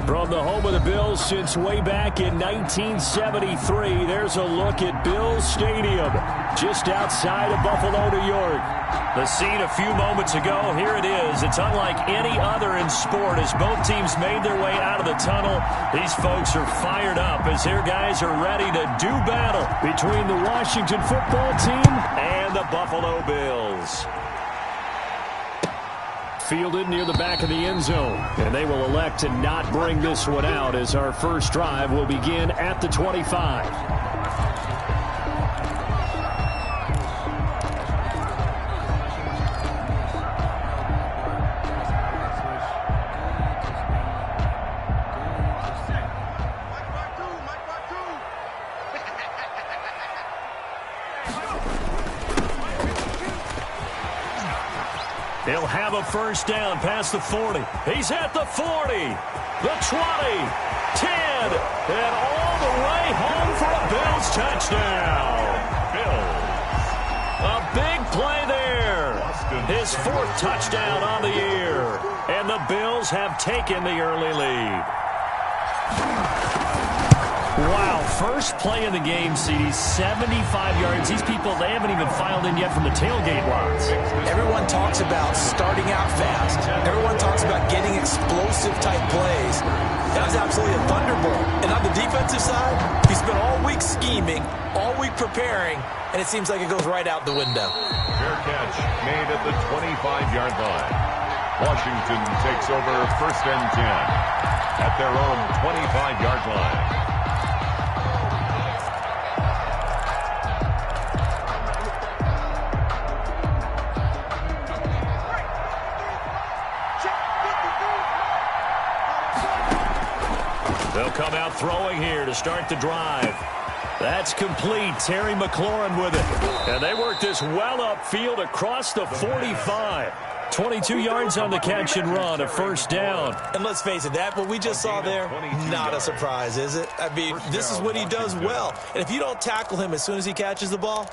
From the home of the Bills since way back in 1973, there's a look at Bills Stadium, just outside of Buffalo, New York. The scene a few moments ago, here it is. It's unlike any other in sport as both teams made their way out of the tunnel. These folks are fired up as their guys are ready to do battle between the Washington football team and the Buffalo Bills. Fielded near the back of the end zone, and they will elect to not bring this one out as our first drive will begin at the 25. He'll have a first down past the 40. He's at the 40, the 20, 10, and all the way home for a Bills touchdown. Bills. A big play there. His fourth touchdown on the year. And the Bills have taken the early lead. Wow, first play of the game, CD, 75 yards. These people, they haven't even filed in yet from the tailgate lines. Everyone talks about starting out fast. Everyone talks about getting explosive-type plays. That was absolutely a thunderbolt. And on the defensive side, he spent all week scheming, all week preparing, and it seems like it goes right out the window. Fair catch made at the 25-yard line. Washington takes over first and 10 at their own 25-yard line. They'll come out throwing here to start the drive. That's complete. Terry McLaurin with it. And they work this well upfield across the 45. 22 yards on the catch and run, a first down. And let's face it, that what we just saw there, not a surprise, is it? I mean, this is what he does well. And if you don't tackle him as soon as he catches the ball,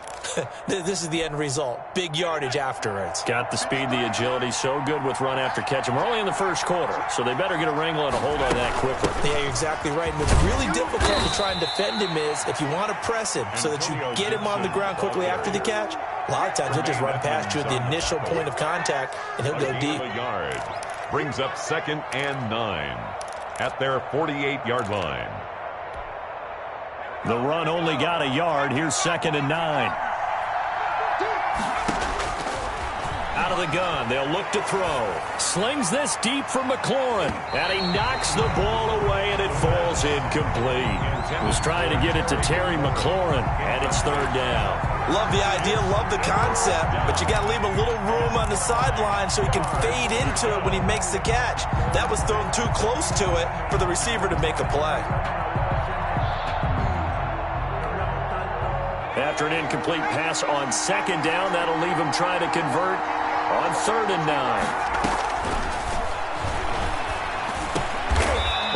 this is the end result. Big yardage afterwards. Got the speed, the agility, so good with run after catch. And we're only in the first quarter, so they better get a wrangle and a hold on that quickly. Yeah, you're exactly right. And what's really difficult to try and defend him is if you want to press him so that you get him on the ground quickly after the catch, a lot of times he'll just run past you at the initial point of contact, and he'll go deep. Yard brings up second and 9 at their 48-yard line. The run only got a yard. Here's second and 9. Out of the gun, they'll look to throw. Slings this deep for McLaurin, and he knocks the ball away, and it falls incomplete. Was trying to get it to Terry McLaurin, and it's third down. Love the idea, love the concept, but you got to leave a little room on the sideline so he can fade into it when he makes the catch. That was thrown too close to it for the receiver to make a play. After an incomplete pass on second down, that'll leave him trying to convert on third and 9.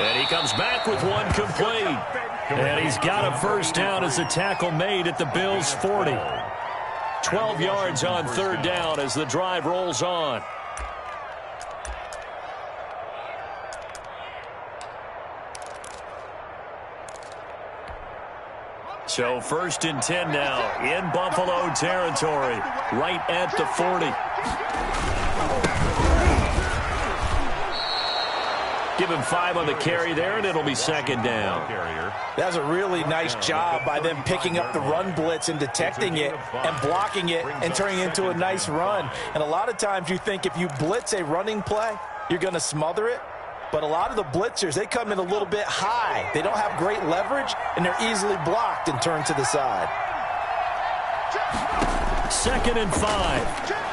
And he comes back with one complete. And he's got a first down as the tackle made at the Bills' 40. 12 yards on third down as the drive rolls on. So first and 10 now in Buffalo territory, right at the 40. Give him 5 on the carry there, and it'll be second down. That was a really nice job by them picking up the run blitz and detecting it and blocking it and turning it into a nice run. And a lot of times you think if you blitz a running play, you're going to smother it. But a lot of the blitzers, they come in a little bit high. They don't have great leverage, and they're easily blocked and turned to the side. Second and 5.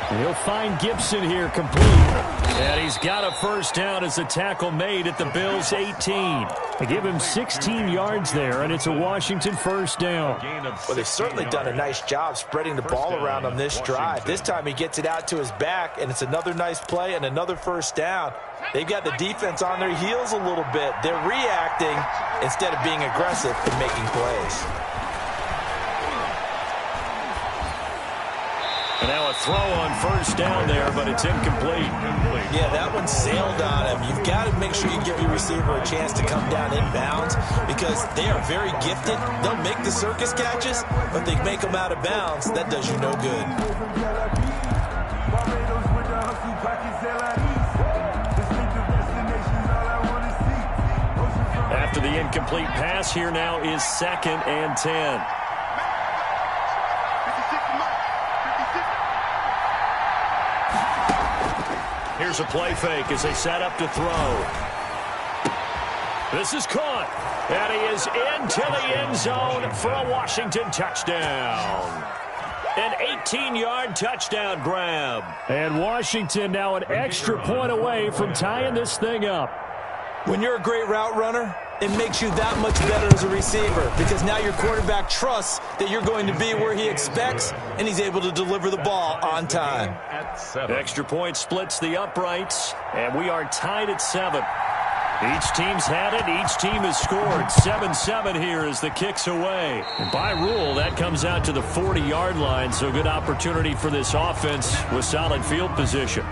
And he'll find Gibson here complete. And he's got a first down as the tackle made at the Bills' 18. They give him 16 yards there, and it's a Washington first down. Well, they've certainly done a nice job spreading the ball around on this drive. This time he gets it out to his back, and it's another nice play and another first down. They've got the defense on their heels a little bit. They're reacting instead of being aggressive and making plays. And now a throw on first down there, but it's incomplete. Yeah, that one sailed on him. You've got to make sure you give your receiver a chance to come down inbounds because they are very gifted. They'll make the circus catches, but they make them out of bounds. That does you no good. After the incomplete pass, here now is 2nd and 10. Here's a play fake as they set up to throw. This is caught, and he is into the end zone for a Washington touchdown. An 18-yard touchdown grab. And Washington now an extra point away from tying this thing up. When you're a great route runner, it makes you that much better as a receiver because now your quarterback trusts that you're going to be where he expects, and he's able to deliver the ball on time. Extra point splits the uprights, and we are tied at 7. Each team's had it. Each team has scored. 7-7 here as the kick's away. And by rule, that comes out to the 40-yard line, so good opportunity for this offense with solid field position.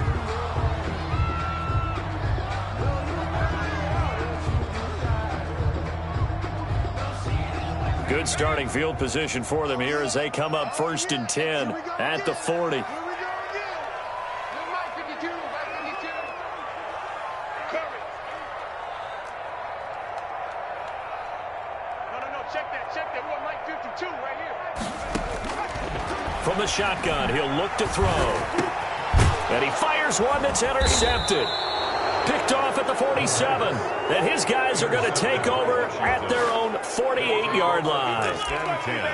Good starting field position for them here as they come up 1st and 10 at the 40. From the shotgun, he'll look to throw. And he fires one that's intercepted. Picked off at the 47. And his guys are going to take over at their own 48-yard line.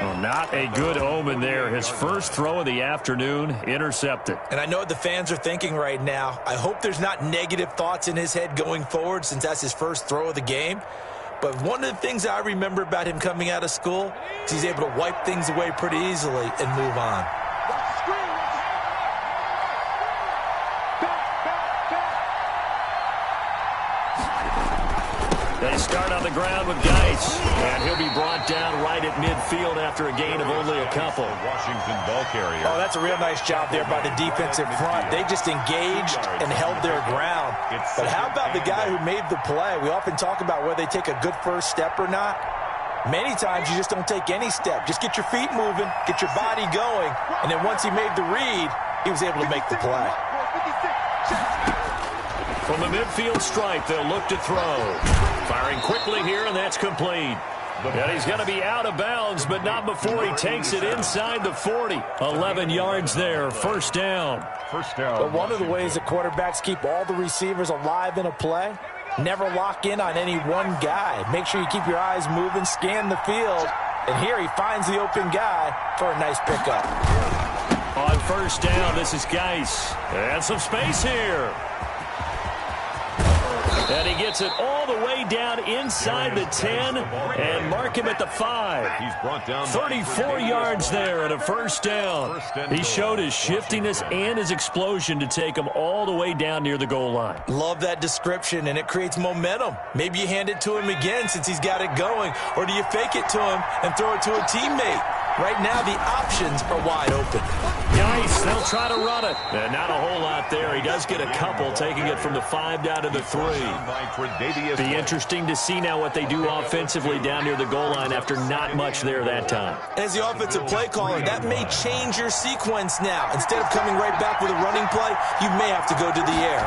Well, not a good omen there. His first throw of the afternoon intercepted. And I know what the fans are thinking right now. I hope there's not negative thoughts in his head going forward since that's his first throw of the game. But one of the things I remember about him coming out of school is he's able to wipe things away pretty easily and move on. They start on the ground with Geis, and he'll be brought down right at midfield after a gain of only a couple. Washington ball carrier. Oh, that's a real nice job there by the defensive front. They just engaged and held their ground. But how about the guy who made the play? We often talk about whether they take a good first step or not. Many times you just don't take any step. Just get your feet moving, get your body going, and then once he made the read, he was able to make the play. From the midfield stripe, they'll look to throw. Firing quickly here, and that's complete. And he's going to be out of bounds, but not before he takes it inside the 40. 11 yards there, first down. But one of the ways that quarterbacks keep all the receivers alive in a play, never lock in on any one guy. Make sure you keep your eyes moving, scan the field, and here he finds the open guy for a nice pickup. On first down, this is Geis. And some space here. And he gets it all the way down inside the 10 and mark him at the 5. He's brought down 34 yards there and a first down. He showed his shiftiness and his explosion to take him all the way down near the goal line. Love that description, and it creates momentum. Maybe you hand it to him again since he's got it going, or do you fake it to him and throw it to a teammate? Right now, the options are wide open. Nice. They'll try to run it. And not a whole lot there. He does get a couple, taking it from the 5 down to the 3. Be interesting to see now what they do offensively down near the goal line after not much there that time. As the offensive play caller, that may change your sequence now. Instead of coming right back with a running play, you may have to go to the air.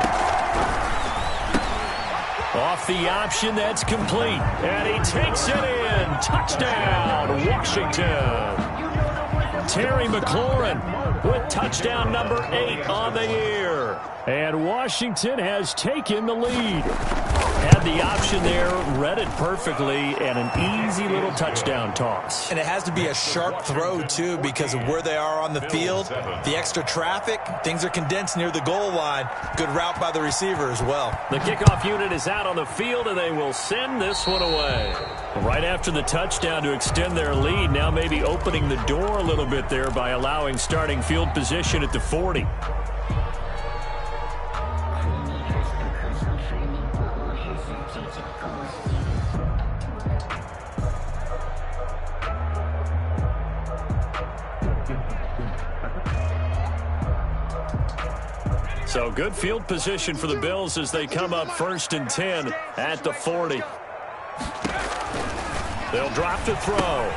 Off the option, that's complete. And he takes it in. Touchdown, Washington. Terry McLaurin with touchdown number 8 on the year. And Washington has taken the lead. Had the option there, read it perfectly, and an easy little touchdown toss. And it has to be a sharp throw, too, because of where they are on the field. The extra traffic, things are condensed near the goal line. Good route by the receiver as well. The kickoff unit is out on the field, and they will send this one away. Right after the touchdown to extend their lead, now maybe opening the door a little bit there by allowing starting field position at the 40. So good field position for the Bills as they come up 1st and 10 at the 40. They'll drop to throw.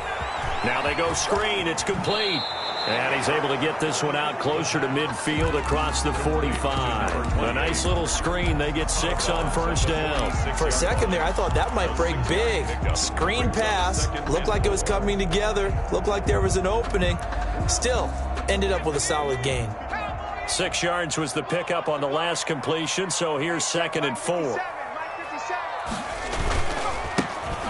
Now they go screen. It's complete. And he's able to get this one out closer to midfield across the 45. A nice little screen. They get 6 on 1st down. For a second there, I thought that might break big. Screen pass. Looked like it was coming together. Looked like there was an opening. Still, ended up with a solid gain. 6 yards was the pickup on the last completion, so here's 2nd and 4.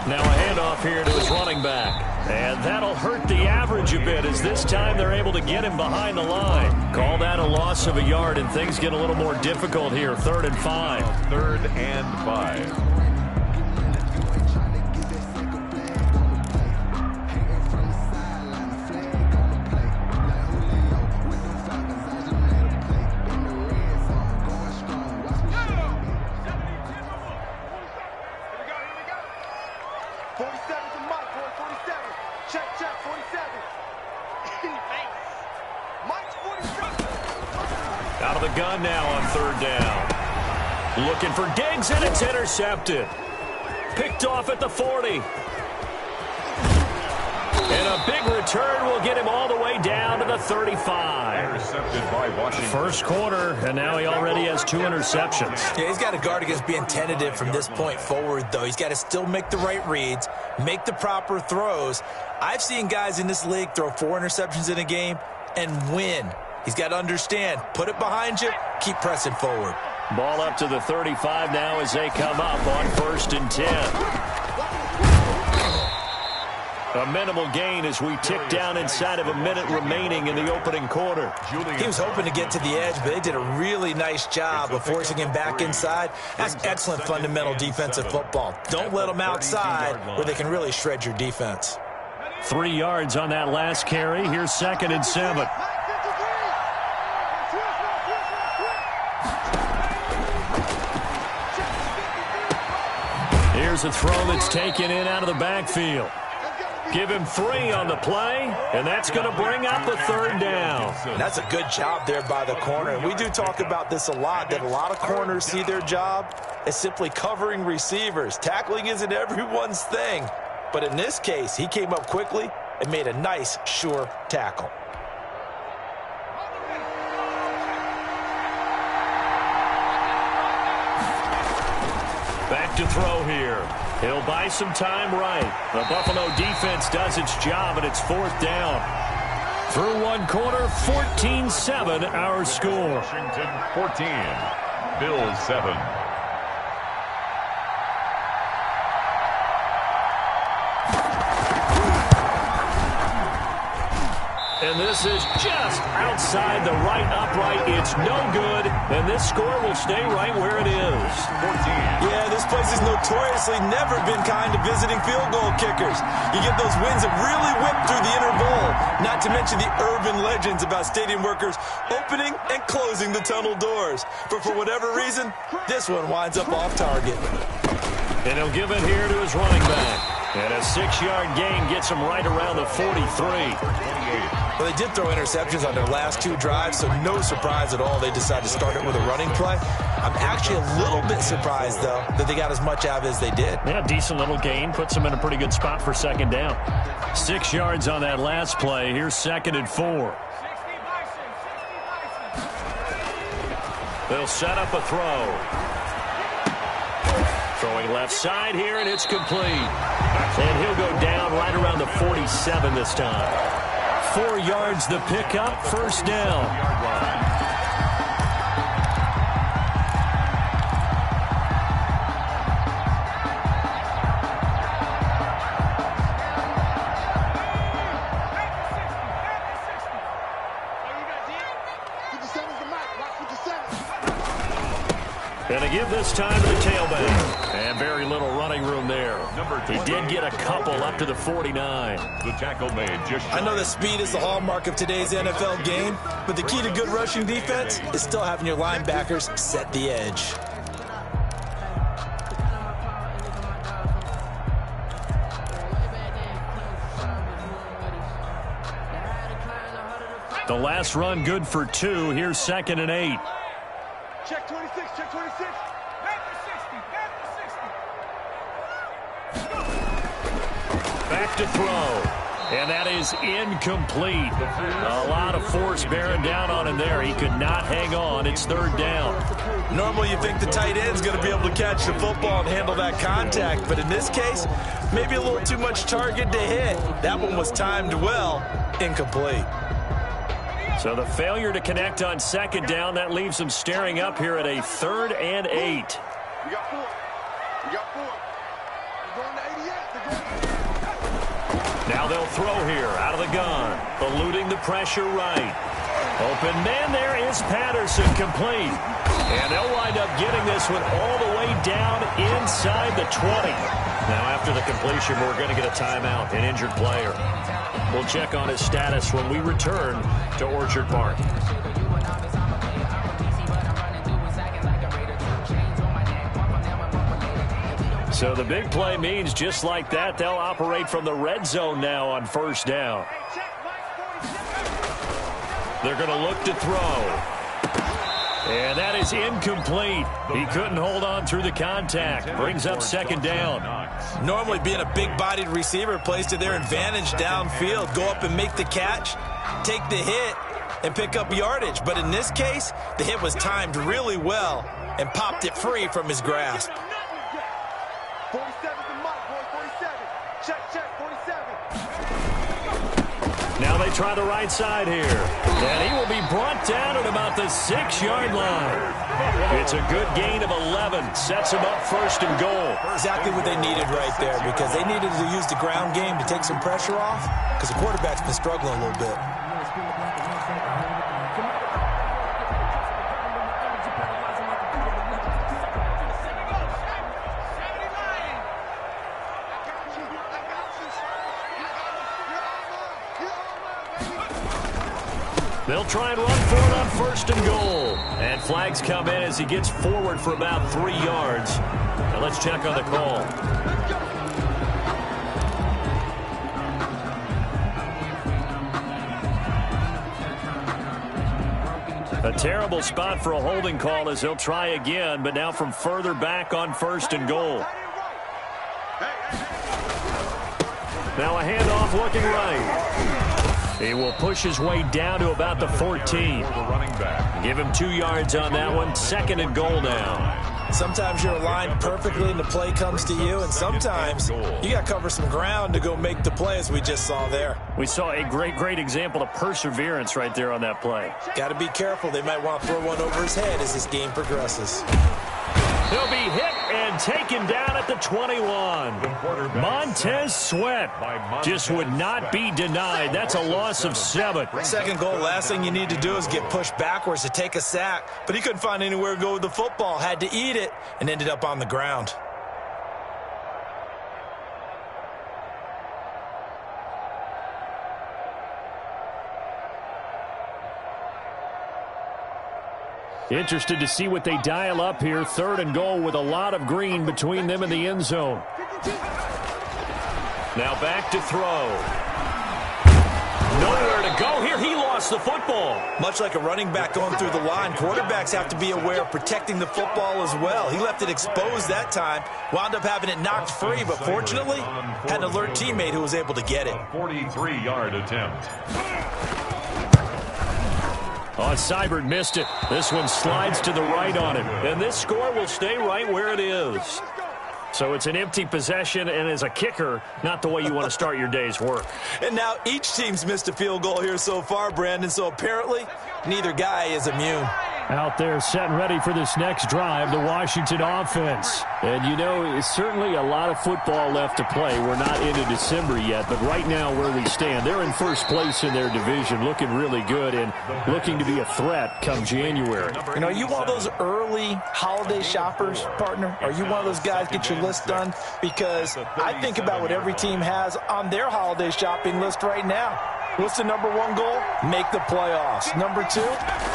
Now a handoff here to his running back. And that'll hurt the average a bit as this time they're able to get him behind the line. Call that a loss of a yard, and things get a little more difficult here. 3rd and 5. 3rd and 5. Out of the gun now on 3rd down. Looking for Diggs, and it's intercepted. Picked off at the 40. And a big return will get him all the way down to the 35. Intercepted by Washington. First quarter, and now he already has 2 interceptions. Yeah, he's got to guard against being tentative from this point forward, though. He's got to still make the right reads, make the proper throws. I've seen guys in this league throw 4 interceptions in a game and win. He's got to understand, put it behind you, keep pressing forward. Ball up to the 35 now as they come up on 1st and 10. A minimal gain as we tick down inside of a minute remaining in the opening quarter. He was hoping to get to the edge, but they did a really nice job of forcing him back inside. That's excellent fundamental defensive football. Don't let them outside where they can really shred your defense. 3 yards on that last carry. Here's 2nd and 7. Here's a throw that's taken in out of the backfield. Give him 3 on the play, and that's going to bring up the 3rd down. And that's a good job there by the corner. And we do talk about this a lot, that a lot of corners see their job as simply covering receivers. Tackling isn't everyone's thing. But in this case, he came up quickly and made a nice, sure tackle. Back to throw here. He'll buy some time right. The Buffalo defense does its job, and it's 4th down. Through 1 quarter, 14-7 our score. Washington 14, Bills 7. And this is just outside the right upright. It's no good, and this score will stay right where it is. 14. Yeah, this place has notoriously never been kind to visiting field goal kickers. You get those wins that really whip through the interval, not to mention the urban legends about stadium workers opening and closing the tunnel doors. But for whatever reason, this one winds up off target. And he'll give it here to his running back. And a 6-yard gain gets him right around the 43. Well, they did throw interceptions on their last 2 drives, so no surprise at all they decided to start it with a running play. I'm actually a little bit surprised, though, that they got as much out of it as they did. Yeah, decent little gain. Puts them in a pretty good spot for 2nd down. 6 yards on that last play. Here's 2nd and 4. They'll set up a throw. Throwing left side here, and it's complete. And he'll go down right around the 47 this time. 4 yards the pickup, 1st down. And a give this time to the tailback. And very little running room there. He did get a couple up to the 49. The tackle made just I know that speed is the hallmark of today's NFL game, but the key to good rushing defense is still having your linebackers set the edge. The last run good for 2. Here's 2nd and 8. Check 26, check 26. Back to throw. And that is incomplete. A lot of force bearing down on him there. He could not hang on. It's 3rd down. Normally you think the tight end's going to be able to catch the football and handle that contact. But in this case, maybe a little too much target to hit. That one was timed well. Incomplete. So the failure to connect on 2nd down, that leaves him staring up here at a 3rd and 8. We got 4. We got 4. We're going to 88. They're going to... Now they'll throw here out of the gun. Eluding the pressure right. Open man there is Patterson, complete. And they'll wind up getting this one all the way down inside the 20. Now after the completion, we're going to get a timeout, an injured player. We'll check on his status when we return to Orchard Park. So the big play means just like that, they'll operate from the red zone now on 1st down. They're going to look to throw. And that is incomplete. He couldn't hold on through the contact. Brings up 2nd down. Normally being a big-bodied receiver plays to their advantage downfield. Go up and make the catch, take the hit, and pick up yardage. But in this case, the hit was timed really well and popped it free from his grasp. 47 to Mike, boy, 47. Check, check, 47. Now they try the right side here. And he will be brought down at about the 6-yard line. It's a good gain of 11. Sets him up 1st and goal. Exactly what they needed right there, because they needed to use the ground game to take some pressure off, because the quarterback's been struggling a little bit. They'll try and run for it on 1st and goal. And flags come in as he gets forward for about 3 yards. Now let's check on the call. A terrible spot for a holding call as they'll try again, but now from further back on 1st and goal. Now a handoff looking right. He will push his way down to about the 14. Give him 2 yards on that one. 2nd and goal now. Sometimes you're aligned perfectly and the play comes to you, and sometimes you got to cover some ground to go make the play, as we just saw there. We saw a great example of perseverance right there on that play. Got to be careful. They might want to throw one over his head as this game progresses. He'll be hit and taken down at the 21. Montez Sweat just would not be denied. That's a loss of 7. 2nd goal, last thing you need to do is get pushed backwards to take a sack. But he couldn't find anywhere to go with the football. Had to eat it and ended up on the ground. Interested to see what they dial up here. 3rd and goal with a lot of green between them and the end zone. Now back to throw. Nowhere to go here. He lost the football. Much like a running back going through the line, quarterbacks have to be aware of protecting the football as well. He left it exposed that time, wound up having it knocked free, but fortunately had an alert teammate who was able to get it. 43-yard attempt. Oh, Seibert missed it. This one slides to the right on him. And this score will stay right where it is. So it's an empty possession, and as a kicker, not the way you want to start your day's work. And now each team's missed a field goal here so far, Brandon, so apparently neither guy is immune. Out there set and ready for this next drive, the Washington offense. And, you know, it's certainly a lot of football left to play. We're not into December yet, but right now where we stand, they're in 1st place in their division, looking really good and looking to be a threat come January. You know, are you one of those early holiday shoppers, partner? Are you one of those guys get your list done? Because I think about what every team has on their holiday shopping list right now. What's the number 1 goal? Make the playoffs. Number 2,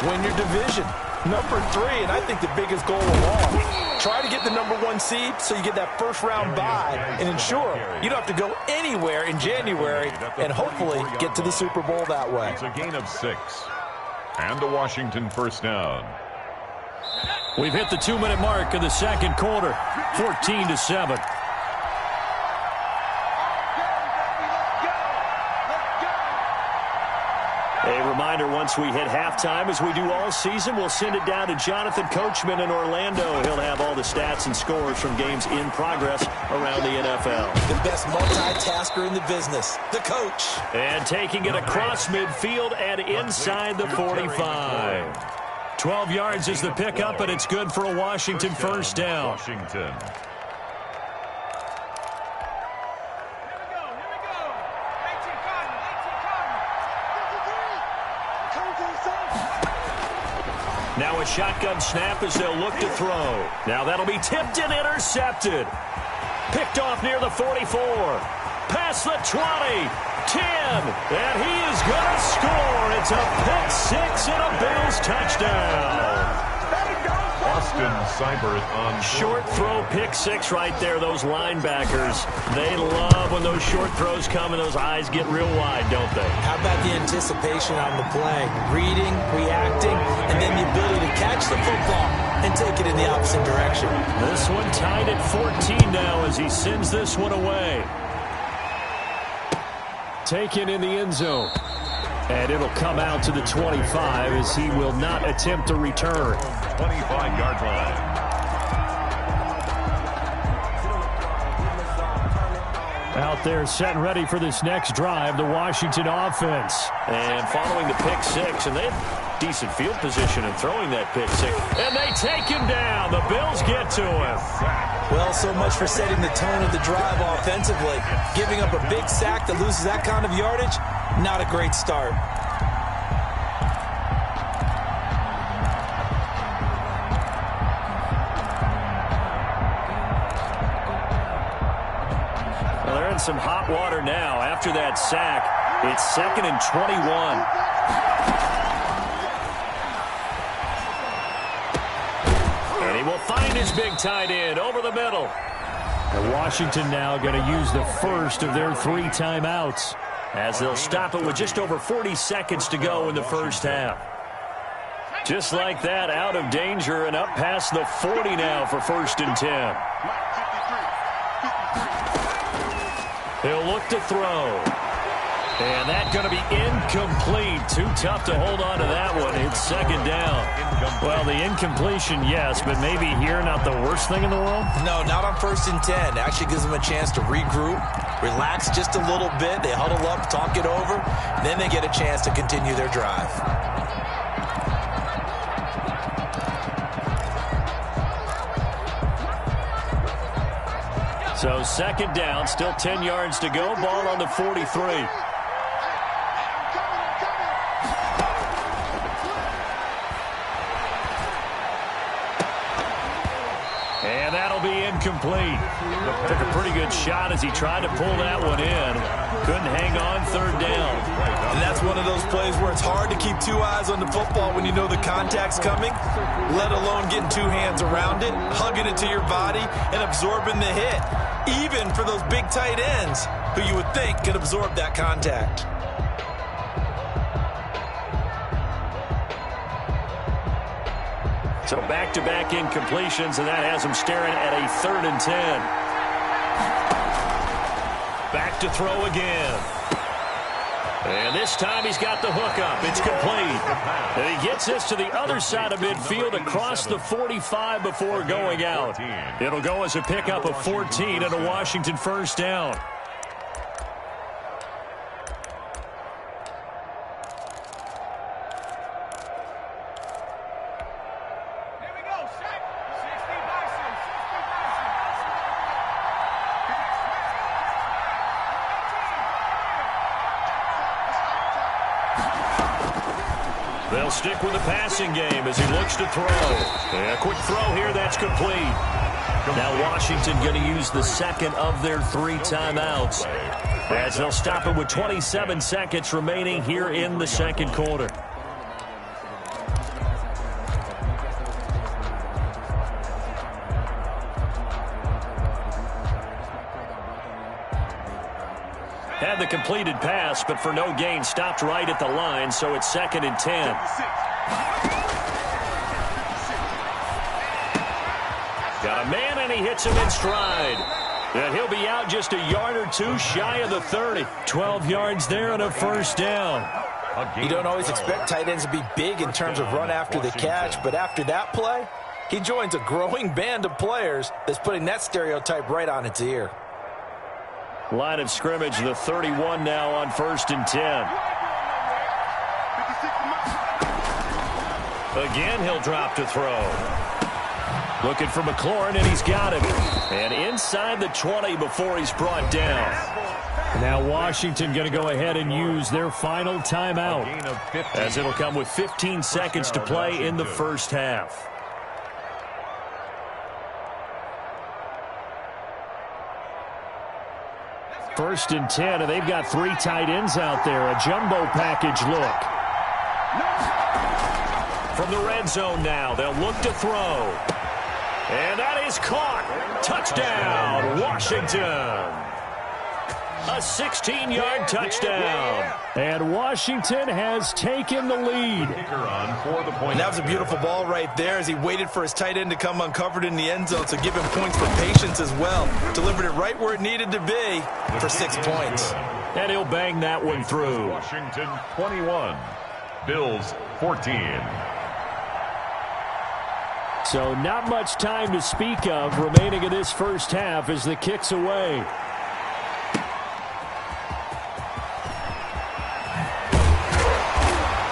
win your division. Number 3, and I think the biggest goal of all, try to get the number 1 seed so you get that 1st round bye and ensure you don't have to go anywhere in January and hopefully get to the Super Bowl that way. It's a gain of 6. And the Washington first down. We've hit the 2-minute mark of the second quarter, 14-7. A reminder, once we hit halftime, as we do all season, we'll send it down to Jonathan Coachman in Orlando. He'll have all the stats and scores from games in progress around the NFL. The best multitasker in the business, the coach. And taking it across midfield and inside the 45. 12 yards is the pickup, and it's good for a Washington first down. Washington. Now a shotgun snap as they'll look to throw. Now that'll be tipped and intercepted. Picked off near the 44. Past the 20. 10. And he is going to score. It's a pick six and a Bills touchdown. Austin Seibert on Short throw, pick six right there. Those linebackers, they love when those short throws come and those eyes get real wide, don't they? How about the anticipation on the play? Reading, reacting, and then the ability to catch the football and take it in the opposite direction. This one tied at 14 now as he sends this one away. Taken in the end zone. And it'll come out to the 25 as he will not attempt to return. 25-yard line. Out there set and ready for this next drive, the Washington offense. And following the pick six, and they have decent field position in throwing that pick six. And they take him down. The Bills get to him. Well, so much for setting the tone of the drive offensively. Giving up a big sack that loses that kind of yardage, not a great start. Well, they're in some hot water now. After that sack, it's 2nd and 21. And he will find his big tight end over the middle. And Washington now going to use the first of their 3 timeouts, as they'll stop it with just over 40 seconds to go in the first half. Just like that, out of danger and up past the 40 now for 1st and 10. He'll look to throw. And that's going to be incomplete. Too tough to hold on to that one. It's 2nd down. Well, the incompletion, yes, but maybe here not the worst thing in the world? No, not on 1st and 10. Actually gives them a chance to regroup, relax just a little bit. They huddle up, talk it over, then they get a chance to continue their drive. So 2nd down, still 10 yards to go. Ball on the 43. And that'll be incomplete. Took a pretty good shot as he tried to pull that one in. Couldn't hang on, 3rd down. And that's one of those plays where it's hard to keep 2 eyes on the football when you know the contact's coming, let alone getting 2 hands around it, hugging it to your body, and absorbing the hit. Even for those big tight ends who you would think could absorb that contact. So back-to-back incompletions, and that has him staring at a 3rd and 10. Back to throw again. And this time he's got the hook up. It's complete. And he gets this to the other side of midfield across the 45 before going out. It'll go as a pickup of 14 and a Washington first down. They'll stick with the passing game as he looks to throw. And a quick throw here, that's complete. Now Washington going to use the 2nd of their 3 timeouts, as they'll stop it with 27 seconds remaining here in the 2nd quarter. Had the completed pass, but for no gain, stopped right at the line, so it's 2nd and 10. Got a man, and he hits him in stride. And he'll be out just a yard or two shy of the 30. 12 yards there and a first down. You don't always expect tight ends to be big in terms of run after the catch, but after that play, he joins a growing band of players that's putting that stereotype right on its ear. Line of scrimmage, the 31 now on 1st and 10. Again, he'll drop to throw. Looking for McLaurin, and he's got him. And inside the 20 before he's brought down. Now Washington going to go ahead and use their final timeout, as it'll come with 15 seconds to play in the first half. First and 10, and they've got 3 tight ends out there. A jumbo package look. From the red zone now, they'll look to throw. And that is caught. Touchdown, Washington. A 16-yard touchdown. And Washington has taken the lead. And that was a beautiful ball right there as he waited for his tight end to come uncovered in the end zone, so give him points for patience as well. Delivered it right where it needed to be for 6 points. And he'll bang that one through. Washington 21, Bills 14. So not much time to speak of remaining in this first half as the kick's away.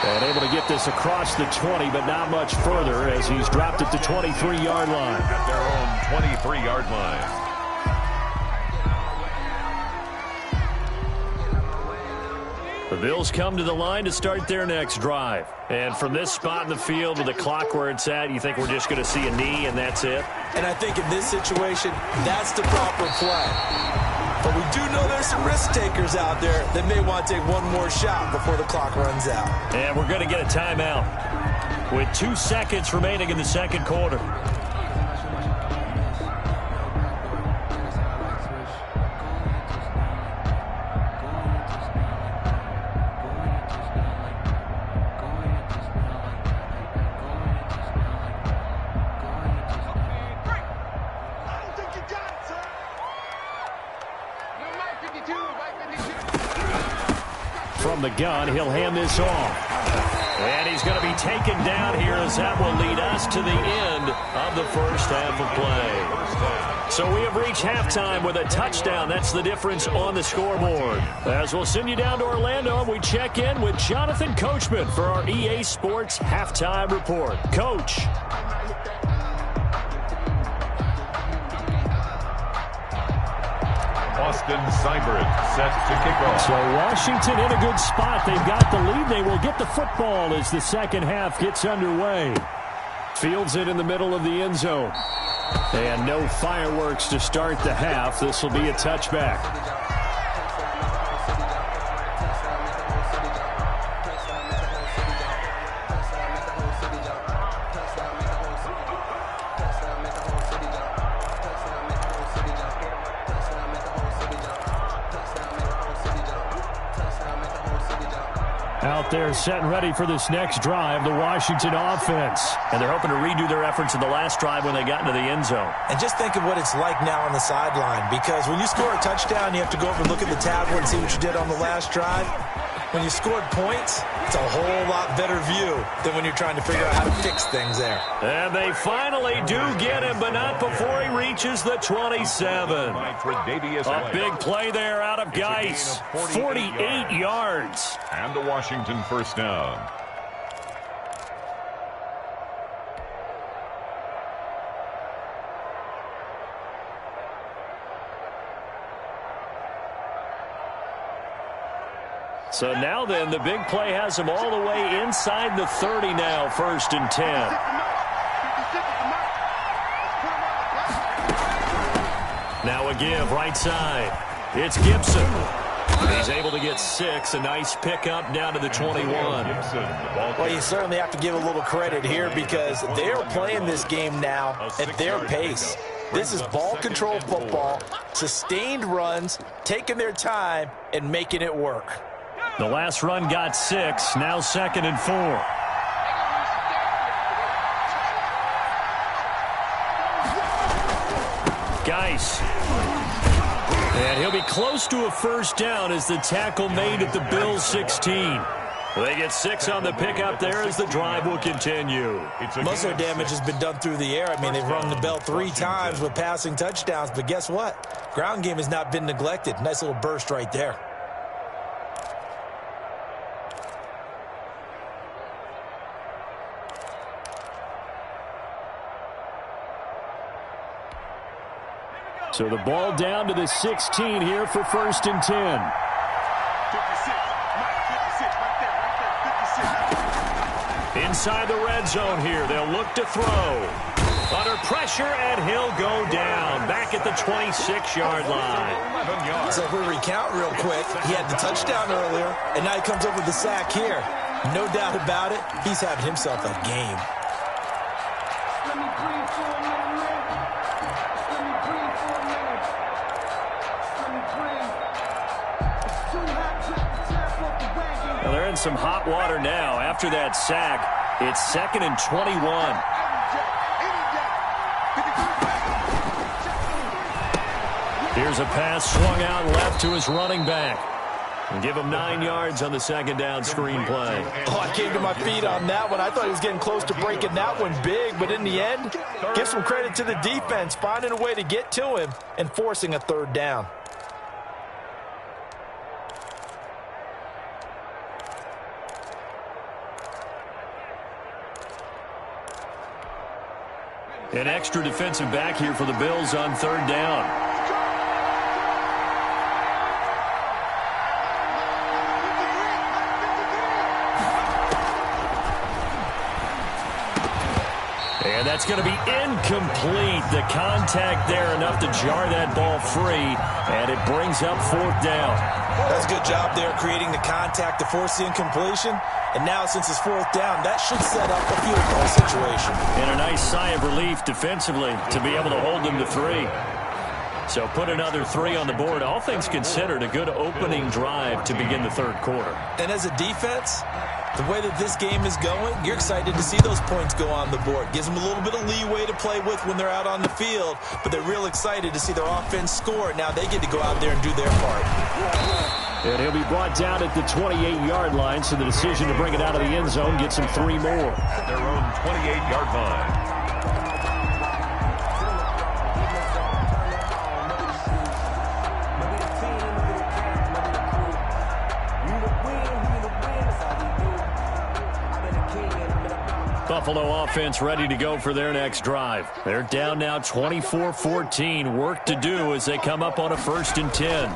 And able to get this across the 20, but not much further as he's dropped at the 23-yard line. At their own 23-yard line. The Bills come to the line to start their next drive. And from this spot in the field with the clock where it's at, you think we're just going to see a knee and that's it? And I think in this situation, that's the proper play. But we do know there's some risk takers out there that may want to take one more shot before the clock runs out. And we're going to get a timeout with 2 seconds remaining in the second quarter. From the gun, he'll hand this off. And he's going to be taken down here as that will lead us to the end of the first half of play. So we have reached halftime with a touchdown. That's the difference on the scoreboard. As we'll send you down to Orlando, we check in with Jonathan Coachman for our EA Sports Halftime Report. Coach. Austin Seibert set to kick off. So Washington in a good spot. They've got the lead. They will get the football as the second half gets underway. Fields it in the middle of the end zone. And no fireworks to start the half. This will be a touchback. Out there set and ready for this next drive, the Washington offense. And they're hoping to redo their efforts in the last drive when they got into the end zone. And just think of what it's like now on the sideline, because when you score a touchdown, you have to go over and look at the tablet and see what you did on the last drive. When you scored points, it's a whole lot better view than when you're trying to figure out how to fix things there. And they finally do get him, but not before he reaches the 27. A big play there out of Geis. 48 yards. And the Washington first down. So now then, the big play has him all the way inside the 30 now, 1st and 10. Now a give, right side. It's Gibson. He's able to get 6. A nice pickup down to the 21. Well, you certainly have to give a little credit here because they're playing this game now at their pace. This is ball control football, sustained runs, taking their time, and making it work. The last run got 6, now 2nd and 4. Geis. And he'll be close to a first down as the tackle made at the Bills' 16. They get 6 on the pickup there as the drive will continue. Most of their damage has been done through the air. I mean, they've rung the bell 3 times with passing touchdowns, but guess what? Ground game has not been neglected. Nice little burst right there. So the ball down to the 16 here for 1st and 10. 56. Inside the red zone here. They'll look to throw. Under pressure, and he'll go down. Back at the 26-yard line. So if we recount real quick, he had the touchdown earlier, and now he comes up with the sack here. No doubt about it, he's having himself a game. Well, they're in some hot water now. After that sack, it's 2nd and 21. Here's a pass swung out left to his running back. And give him 9 yards on the 2nd down screen play. Oh, I came to my feet on that one. I thought he was getting close to breaking that one big, but in the end, give some credit to the defense, finding a way to get to him and forcing a 3rd down. An extra defensive back here for the Bills on 3rd down. And that's going to be incomplete. The contact there enough to jar that ball free, and it brings up 4th down. That's a good job there creating the contact to force the incompletion. And now, since it's 4th down, that should set up a field goal situation. And a nice sigh of relief defensively to be able to hold them to 3. So put another 3 on the board. All things considered, a good opening drive to begin the 3rd quarter. And as a defense, the way that this game is going, you're excited to see those points go on the board. Gives them a little bit of leeway to play with when they're out on the field, but they're real excited to see their offense score. Now they get to go out there and do their part. And he'll be brought down at the 28-yard line, so the decision to bring it out of the end zone gets him 3 more. At their own 28-yard line. Buffalo offense ready to go for their next drive. They're down now 24-14. Work to do as they come up on a 1st and 10.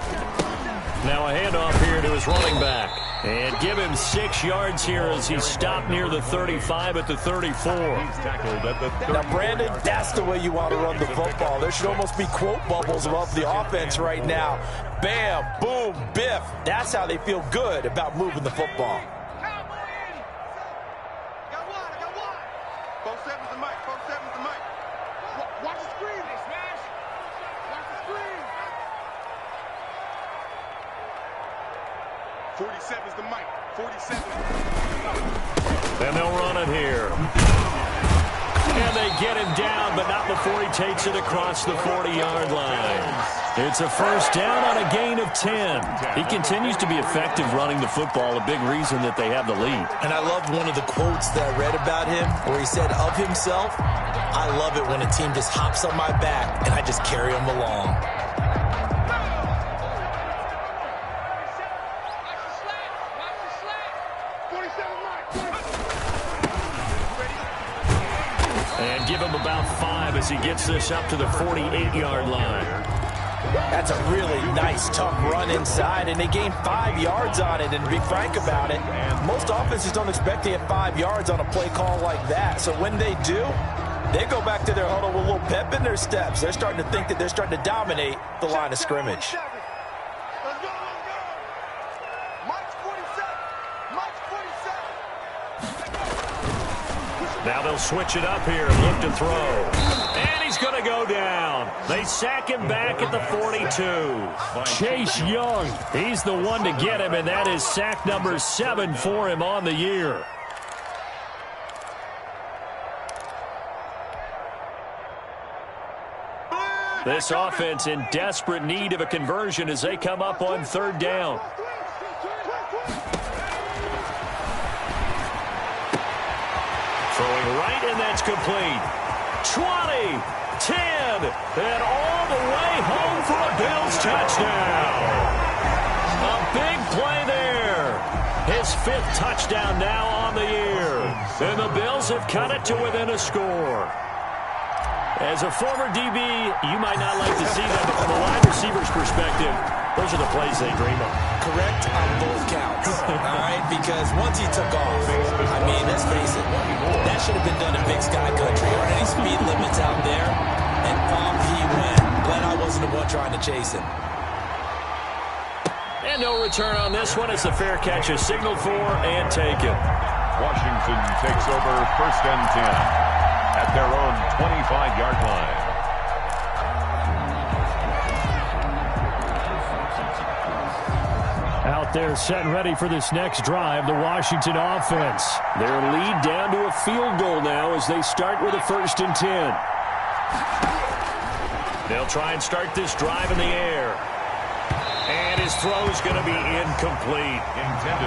Now a handoff here to his running back. And give him 6 yards here as he's stopped near the 35 at the 34. Now, Brandon, that's the way you want to run the football. There should almost be quote bubbles above the offense right now. Bam, boom, biff. That's how they feel good about moving the football. Watch the screen. Watch the screen. 47's the mic. 47. And they'll run it here. And they get him down, but not before he takes it across the 40-yard line. It's a 1st down on a gain of 10. He continues to be effective running the football, a big reason that they have the lead. And I loved one of the quotes that I read about him where he said of himself, "I love it when a team just hops on my back and I just carry them along." And give him about 5 as he gets this up to the 48-yard line. That's a really nice, tough run inside, and they gained 5 yards on it. And to be frank about it, most offenses don't expect to get 5 yards on a play call like that. So when they do, they go back to their huddle with a little pep in their steps. They're starting to think that they're starting to dominate the line of scrimmage. Let's go. Mike's 47. Mike's 47. Now they'll switch it up here and look to throw. And he's going to go down. They sack him back at the 42. Chase Young, he's the one to get him, and that is sack number 7 for him on the year. This offense in desperate need of a conversion as they come up on third down. Throwing right, and that's complete. 20, 10, and all the way home for a Bills touchdown. A big play there. His 5th touchdown now on the year. And the Bills have cut it to within a score. As a former DB, you might not like to see that, but from a wide receiver's perspective, those are the plays they dream of. Correct on both counts, all right? Because once he took off, I mean, let's face it, that should have been done in Big Sky Country. There aren't any speed limits out there, and off he went. Glad I wasn't the one trying to chase him. And no return on this one. It's a fair catch is signaled for and taken. Washington takes over 1st and 10 at their own 25-yard line. Out there set and ready for this next drive, the Washington offense. Their lead down to a field goal now as they start with a 1st and 10. They'll try and start this drive in the air. And his throw is going to be incomplete.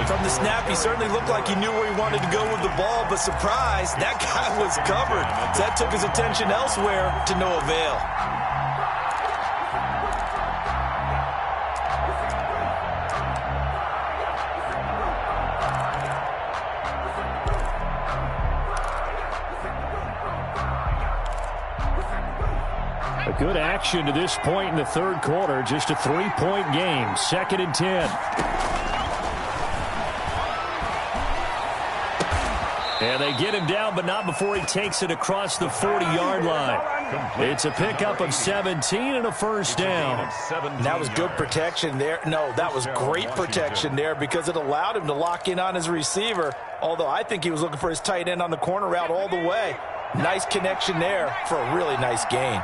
From the snap, he certainly looked like he knew where he wanted to go with the ball, but surprise, that guy was covered. So that took his attention elsewhere to no avail. A good action to this point in the 3rd quarter. Just a 3-point game. 2nd and 10. And they get him down, but not before he takes it across the 40-yard line. It's a pickup of 17 and a 1st down. That was good protection there. No, that was great protection there because it allowed him to lock in on his receiver, although I think he was looking for his tight end on the corner route all the way. Nice connection there for a really nice gain.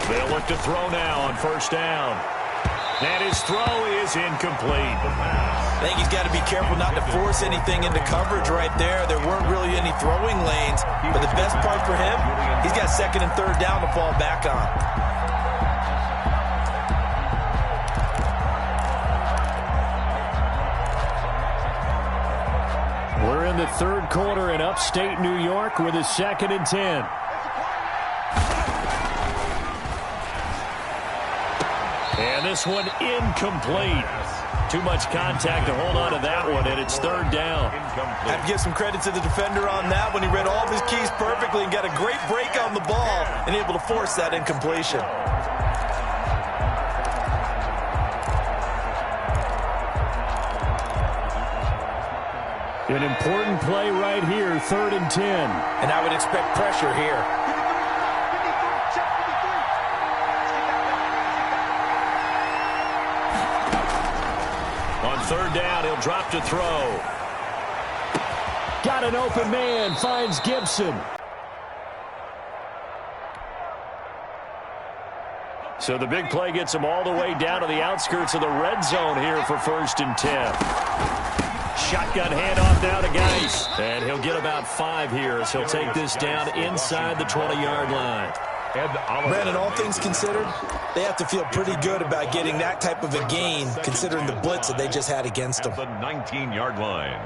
They'll look to throw now on 1st down. And his throw is incomplete. I think he's got to be careful not to force anything into coverage right there. There weren't really any throwing lanes. But the best part for him, he's got 2nd and 3rd down to fall back on. We're in the 3rd quarter in upstate New York with a 2nd and 10. And this one incomplete. Too much contact to hold on to that one, and it's 3rd down. I have to give some credit to the defender on that one. He read all of his keys perfectly and got a great break on the ball and able to force that incompletion. An important play right here, 3rd and 10. And I would expect pressure here. On 3rd down, he'll drop to throw. Got an open man, finds Gibson. So the big play gets him all the way down to the outskirts of the red zone here for 1st and 10. Shotgun handoff now to Geis. And he'll get about 5 here as he'll take this down inside the 20-yard line. Brandon, all things considered, they have to feel pretty good about getting that type of a gain, considering the blitz that they just had against them. The 19-yard line.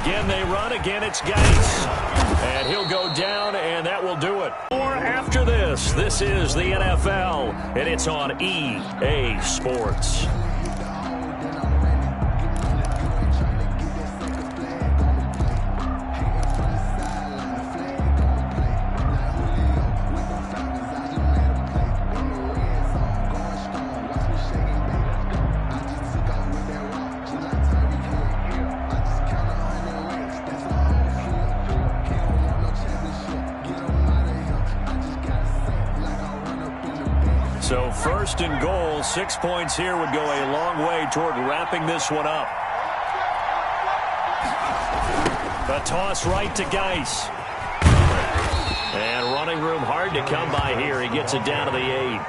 Again, they run. Again, it's Geis. And he'll go down, and that will do it. More after this. This is the NFL, and it's on EA Sports. So 1st and goal, 6 points here would go a long way toward wrapping this one up. A toss right to Geis. And running room hard to come by here. He gets it down to the 8.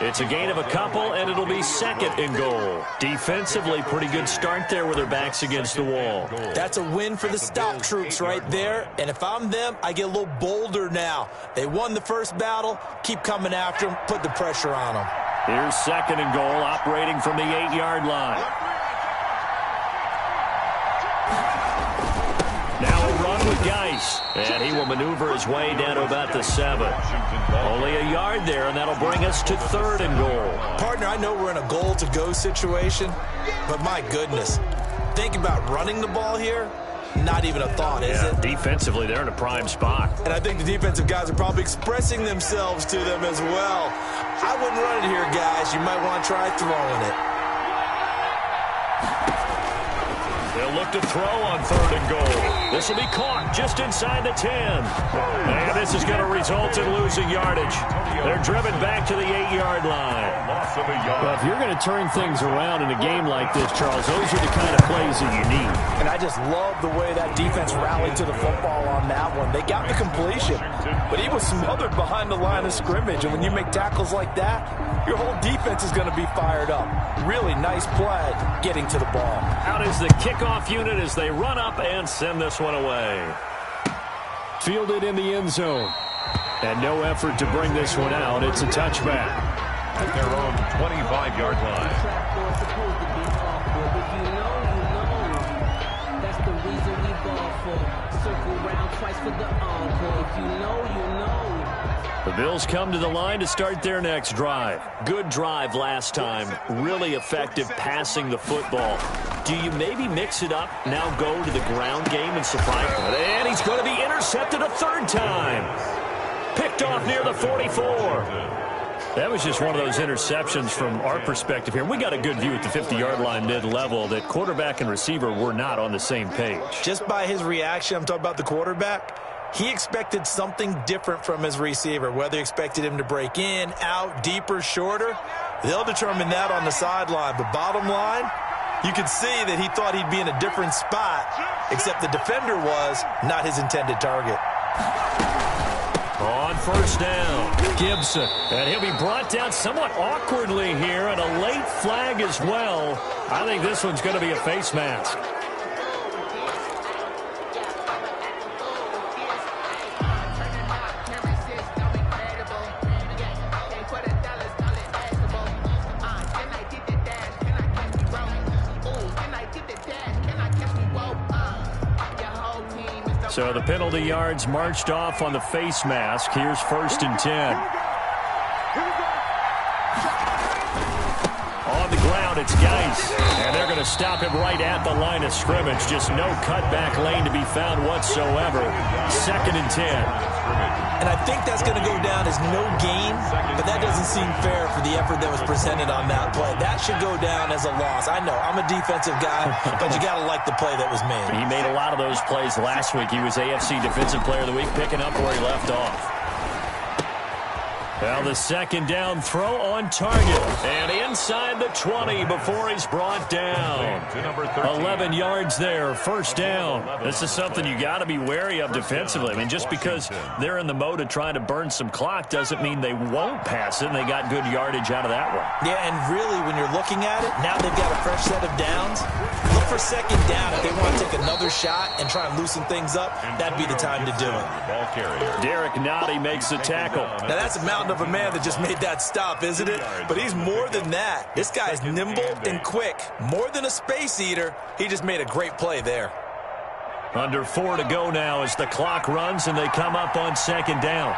It's a gain of a couple, and it'll be second and goal. Defensively, pretty good start there with their backs against the wall. That's a win for the stop troops right there. And if I'm them, I get a little bolder now. They won the first battle. Keep coming after them. Put the pressure on them. Here's second and goal, operating from the 8-yard line. Now a run with Geis, and he will maneuver his way down to about the 7. Only a yard there, and that'll bring us to third and goal. Partner, I know we're in a goal-to-go situation, but my goodness, think about running the ball here. Not even a thought, is it? Defensively, they're in a prime spot. And I think the defensive guys are probably expressing themselves to them as well. I wouldn't run it here, guys. You might want to try throwing it. They'll look to throw on third and goal. This will be caught just inside the 10. And this is going to result in losing yardage. They're driven back to the 8-yard line. Well, if you're going to turn things around in a game like this, Charles, those are the kind of plays that you need. And I just love the way that defense rallied to the football on that one. They got the completion, but he was smothered behind the line of scrimmage. And when you make tackles like that, your whole defense is going to be fired up. Really nice play getting to the ball. Out is the kickoff unit as they run up and send this one away. Fielded in the end zone. And no effort to bring this one out. It's a touchback. At their own 25-yard line. That's the reason we ball for. Circle round twice for the encore. If you know, you know. The Bills come to the line to start their next drive. Good drive last time. Really effective passing the football. Do you maybe mix it up, now go to the ground game and surprise? And he's going to be intercepted a third time. Picked off near the 44. That was just one of those interceptions from our perspective here. We got a good view at the 50-yard line mid-level that quarterback and receiver were not on the same page. Just by his reaction, I'm talking about the quarterback, he expected something different from his receiver. Whether he expected him to break in, out, deeper, shorter, they'll determine that on the sideline. But bottom line, you could see that he thought he'd be in a different spot, except the defender was not his intended target. On first down, Gibson. And he'll be brought down somewhat awkwardly here, and a late flag as well. I think this one's going to be a face mask. So the penalty yards marched off on the face mask. Here's first and 10. On the ground, it's Geis. And they're going to stop him right at the line of scrimmage. Just no cutback lane to be found whatsoever. Second and 10. And I think that's going to go down as no gain, but that doesn't seem fair for the effort that was presented on that play. That should go down as a loss. I know, I'm a defensive guy, but you got to like the play that was made. He made a lot of those plays last week. He was AFC Defensive Player of the Week, picking up where he left off. Well, the second down throw on target. And inside the 20 before he's brought down. 11 yards there, first down. This is something you got to be wary of defensively. I mean, just because they're in the mode of trying to burn some clock doesn't mean they won't pass it, and they got good yardage out of that one. Yeah, and really, when you're looking at it, now they've got a fresh set of downs. Look for second down. If they want to take another shot and try and loosen things up, that'd be the time to do it. Derek Nottie makes the tackle. Now, that's a mountain of a man that just made that stop, isn't it? But he's more than that. This guy's nimble and quick. More than a space eater, he just made a great play there. Under 4 to go now as the clock runs and they come up on second down.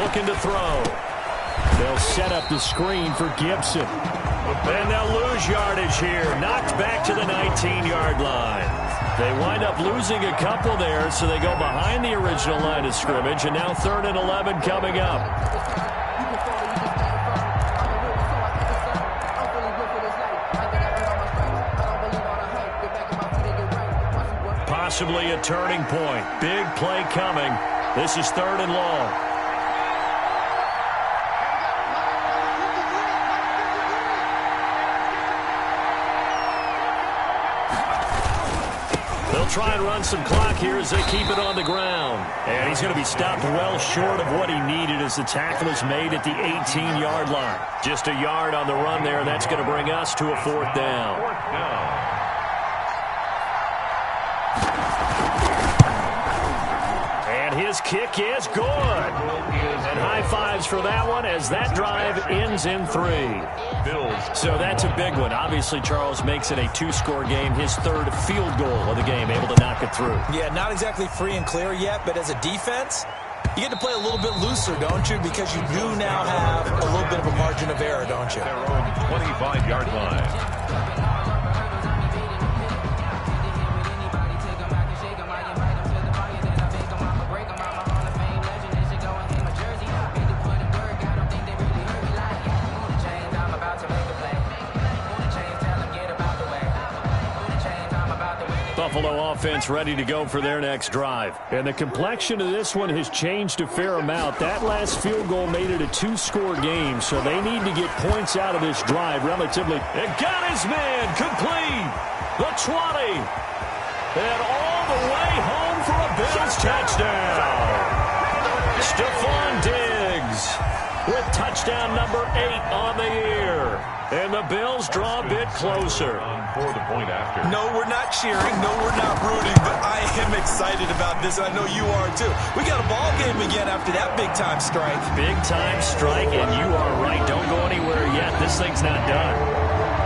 Looking to throw. They'll set up the screen for Gibson. And they'll lose yardage here. Knocked back to the 19-yard line. They wind up losing a couple there, so they go behind the original line of scrimmage, and now 3rd and 11 coming up. Possibly a turning point. Big play coming. This is 3rd and long. try and run some clock here as they keep it on the ground. And he's going to be stopped well short of what he needed as the tackle is made at the 18-yard line. Just a yard on the run there, and that's going to bring us to a 4th down. And his kick is good. And high fives for that one as that drive ends in 3. So that's a big one. Obviously, Charles makes it a 2-score game, his 3rd field goal of the game, able to knock it through. Yeah, not exactly free and clear yet, but as a defense, you get to play a little bit looser, don't you? Because you do now have a little bit of a margin of error, don't you? Their own 25-yard line. Buffalo offense ready to go for their next drive. And the complexion of this one has changed a fair amount. That last field goal made it a 2-score game, so they need to get points out of this drive relatively. And got his man complete. The 20. And all the way home for a Bills touchdown. Stephon Diggs with touchdown number 8 on the year. And the Bills draw a bit closer. For the point after. No, we're not cheering. No, we're not rooting. But I am excited about this. I know you are, too. We got a ball game again after that big-time strike. Big-time strike, and you are right. Don't go anywhere yet. This thing's not done.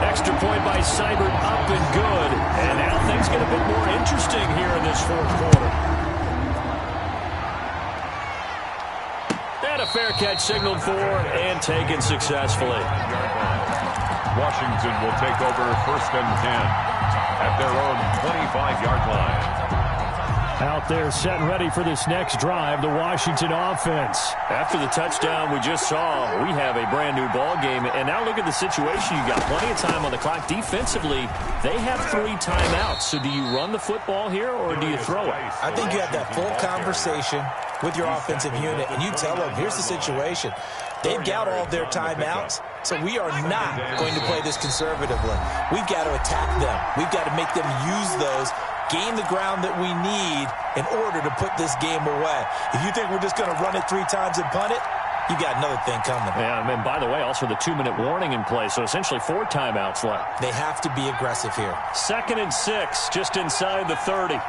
Extra point by Seibert, up and good. And now things get a bit more interesting here in this 4th quarter. And a fair catch signaled for and taken successfully. Washington will take over 1st and 10 at their own 25-yard line. Out there set and ready for this next drive, the Washington offense. After the touchdown we just saw, we have a brand-new ball game. And now look at the situation. You got plenty of time on the clock. Defensively, they have 3 timeouts. So do you run the football here or do you throw it? I think you have that full conversation with your offensive unit, and you tell them, here's the situation. They've got all their timeouts, so we are not going to play this conservatively. We've got to attack them. We've got to make them use those, gain the ground that we need in order to put this game away. If you think we're just going to run it 3 times and punt it, you got another thing coming. Yeah, and by the way, also the 2-minute warning in play, so essentially 4 timeouts left. They have to be aggressive here. 2nd and 6, just inside the 30.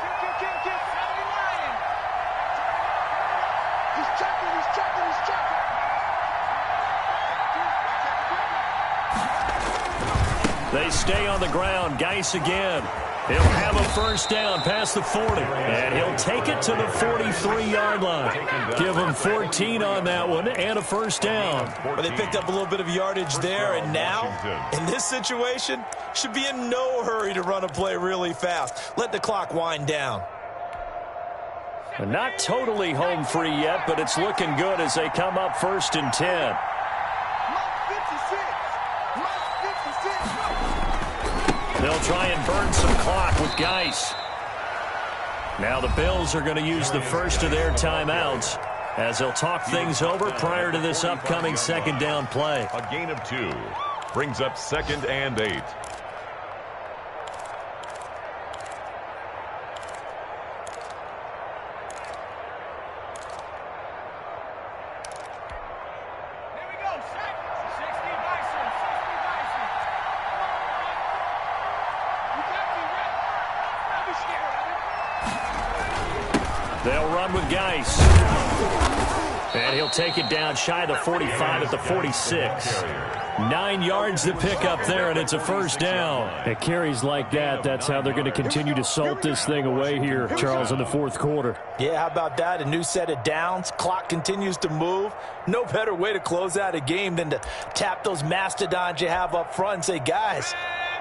They stay on the ground. Geis again. He'll have a 1st down past the 40. And he'll take it to the 43-yard line. Give him 14 on that one and a 1st down. Well, they picked up a little bit of yardage there, and now, in this situation, should be in no hurry to run a play really fast. Let the clock wind down. Not totally home free yet, but it's looking good as they come up 1st and 10. They'll try and burn some clock with Geis. Now the Bills are going to use the first of their timeouts as they'll talk things over prior to this upcoming 2nd down play. A gain of 2 brings up 2nd and 8. They'll run with Geis. And he'll take it down shy of the 45 at the 46. 9 yards to pick up there, and it's a 1st down. At carries like that, that's how they're going to continue to salt this thing away here, Charles, in the 4th quarter. Yeah, how about that? A new set of downs. Clock continues to move. No better way to close out a game than to tap those mastodons you have up front and say, guys,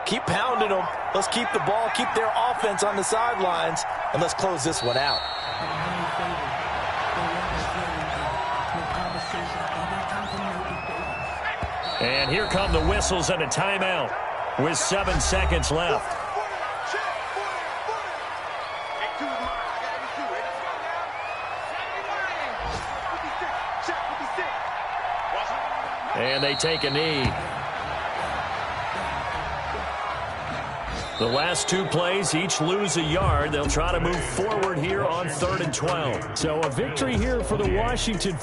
keep pounding them. Let's keep the ball, keep their offense on the sidelines, and let's close this one out. And here come the whistles and a timeout with 7 seconds left. And they take a knee. The last two plays each lose a yard. They'll try to move forward here on 3rd and 12. So a victory here for the Washington